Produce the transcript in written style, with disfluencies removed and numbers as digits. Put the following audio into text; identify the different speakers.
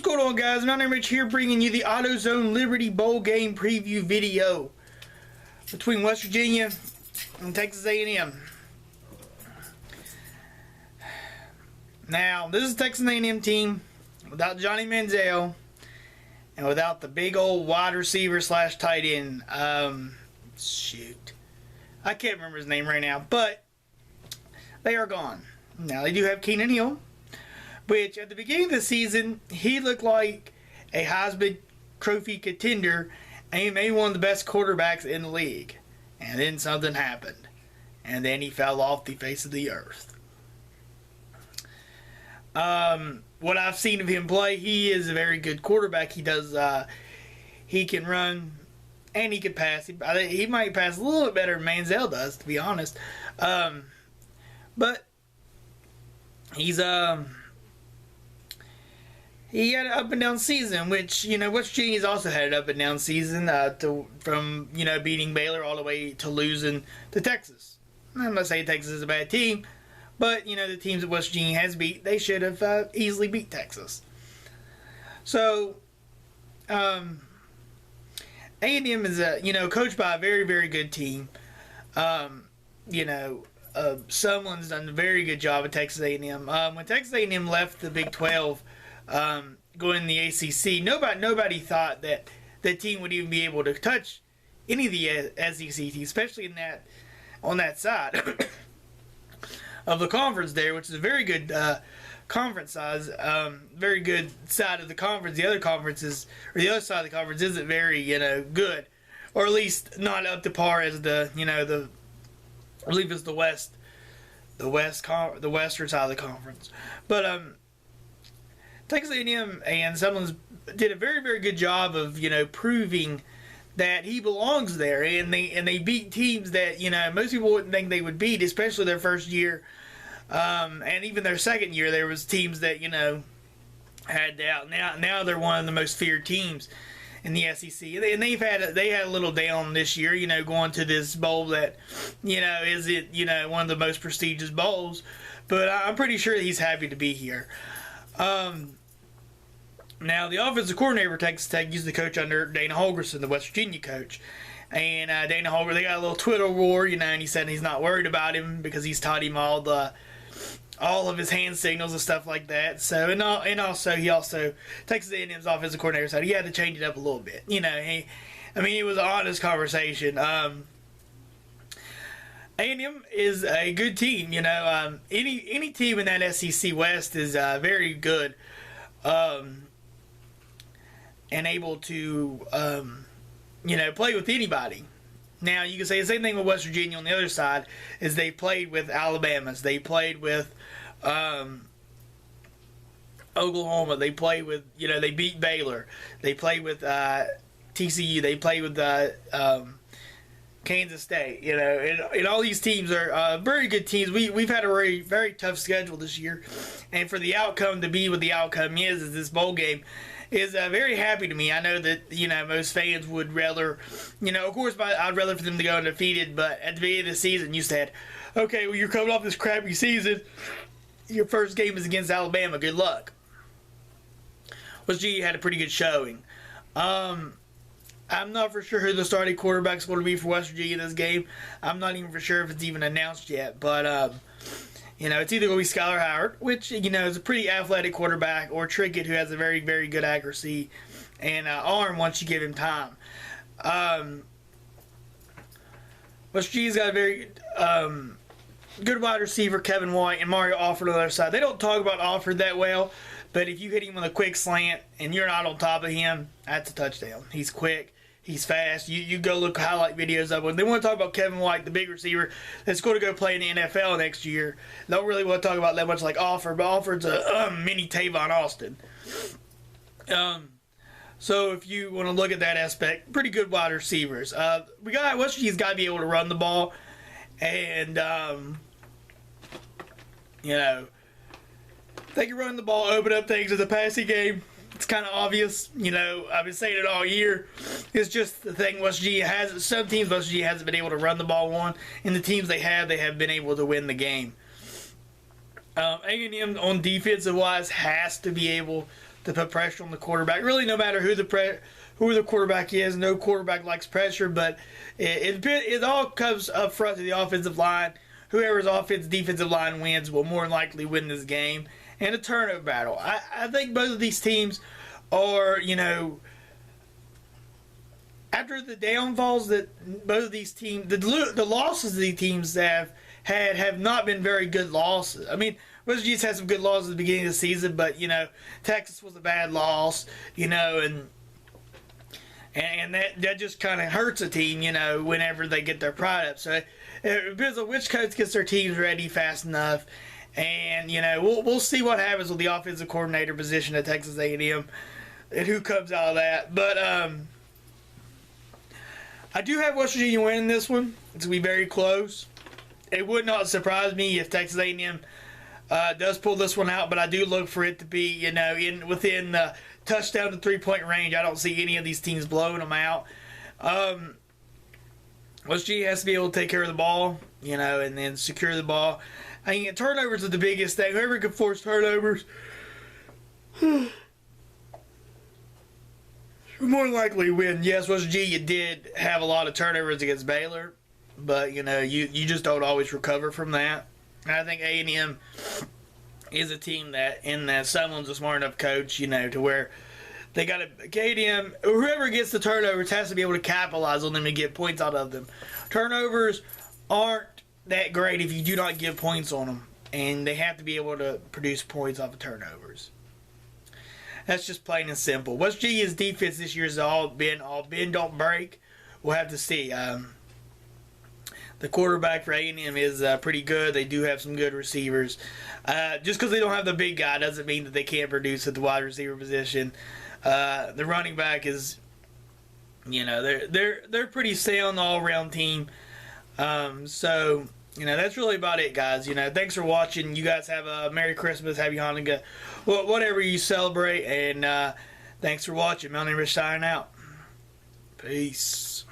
Speaker 1: What's going on, guys? My name is Rich here, bringing you the AutoZone Liberty Bowl game preview video between West Virginia and Texas A&M. Now, this is Texas A&M team without Johnny Manziel and without the big old wide receiver slash tight end. Shoot, I can't remember his name right now, but they are gone. Now, they do have Keenan Hill, which at the beginning of the season, he looked like a Heisman Trophy contender and maybe one of the best quarterbacks in the league. And then something happened. And then he fell off the face of the earth. What I've seen of him play, he is a very good quarterback. He can run and he can pass. He might pass a little bit better than Manziel does, to be honest. But he had an up and down season, which, West Virginia's also had an up and down season from beating Baylor all the way to losing to Texas. I'm not saying Texas is a bad team, but, the teams that West Virginia has beat, they should have easily beat Texas. So, A&M is, coached by a very, very good team. Someone's done a very good job at Texas A&M. When Texas A&M left the Big 12, going in the ACC, nobody thought that that team would even be able to touch any of the SEC teams, especially on that side of the conference there, which is a very good conference size, very good side of the conference. The other other side of the conference isn't very good, or at least not up to par as I believe it's the western side of the conference. But Texas A&M and Summerlin's did a very, very good job of proving that he belongs there, and they beat teams that most people wouldn't think they would beat, especially their first year, and even their second year. There was teams that had doubt. Now they're one of the most feared teams in the SEC, and they had a little down this year, going to this bowl that is one of the most prestigious bowls, but I'm pretty sure he's happy to be here. Now, the offensive coordinator for Texas Tech used to coach under Dana Holgorsen, the West Virginia coach. And Dana Holgorsen, they got a little Twitter war, and he said he's not worried about him because he's taught him all of his hand signals and stuff like that. So, and also Texas A&M's offensive coordinator said he had to change it up a little bit. It was an honest conversation. A&M is a good team. Any team in that SEC West is very good. And able to, play with anybody. Now, you can say the same thing with West Virginia on the other side, is they played with Alabama's. They played with Oklahoma. They played with, they beat Baylor. They played with TCU. They played with Kansas State. And all these teams are very good teams. We've had a very, very tough schedule this year. And for the outcome to be what the outcome is this bowl game, is very happy to me. I know that, most fans would rather, of course, I'd rather for them to go undefeated, but at the beginning of the season, you said, okay, well, you're coming off this crappy season. Your first game is against Alabama. Good luck. West Virginia had a pretty good showing. I'm not for sure who the starting quarterback's going to be for West Virginia in this game. I'm not even for sure if it's even announced yet, but, it's either going to be Skylar Howard, which, is a pretty athletic quarterback, or Trickett, who has a very, very good accuracy and arm once you give him time. West Virginia's got a very good wide receiver, Kevin White, and Mario Alford on the other side. They don't talk about Alford that well, but if you hit him with a quick slant and you're not on top of him, that's a touchdown. He's quick. He's fast. You go look highlight videos of him. They want to talk about Kevin White, the big receiver that's going to go play in the NFL next year. They don't really want to talk about that much like Alford, but Alford's a mini Tavon Austin. So if you want to look at that aspect, pretty good wide receivers. West Virginia's got to be able to run the ball, and they can run the ball, open up things in the passing game. It's kind of obvious, I've been saying it all year. It's just the thing West Virginia has. Some teams West Virginia hasn't been able to run the ball on, and the teams they have been able to win the game. A&M on defensive wise has to be able to put pressure on the quarterback. Really, no matter who the quarterback is, no quarterback likes pressure, but it all comes up front to the offensive line. Whoever's defensive line wins will more likely win this game. And a turnover battle. I think both of these teams are, after the downfalls that both of these teams, the losses these teams have not been very good losses. I mean, West Virginia's had some good losses at the beginning of the season, but, Texas was a bad loss, and that just kind of hurts a team, whenever they get their pride up. So it depends on which coach gets their teams ready fast enough. And, we'll see what happens with the offensive coordinator position at Texas A&M and who comes out of that. But I do have West Virginia winning this one. It's going to be very close. It would not surprise me if Texas A&M does pull this one out, but I do look for it to be, within the touchdown to 3-point range. I don't see any of these teams blowing them out. West Virginia has to be able to take care of the ball, and then secure the ball. I mean, turnovers are the biggest thing. Whoever can force turnovers more likely win. Yes, West Virginia did have a lot of turnovers against Baylor, but you just don't always recover from that. And I think A&M is a team that Sumlin's a smart enough coach, to where they got to A&M. Whoever gets the turnovers has to be able to capitalize on them and get points out of them. Turnovers aren't that great if you do not give points on them, and they have to be able to produce points off of turnovers. That's just plain and simple. West Virginia's defense this year has all been don't break. We'll have to see. The quarterback for A&M is pretty good. They do have some good receivers. Just because they don't have the big guy doesn't mean that they can't produce at the wide receiver position. The running back is, they're pretty sound all around team. So that's really about it, guys. Thanks for watching. You guys have a Merry Christmas, Happy Hanukkah, whatever you celebrate, and thanks for watching. Melanie Rich signing out. Peace.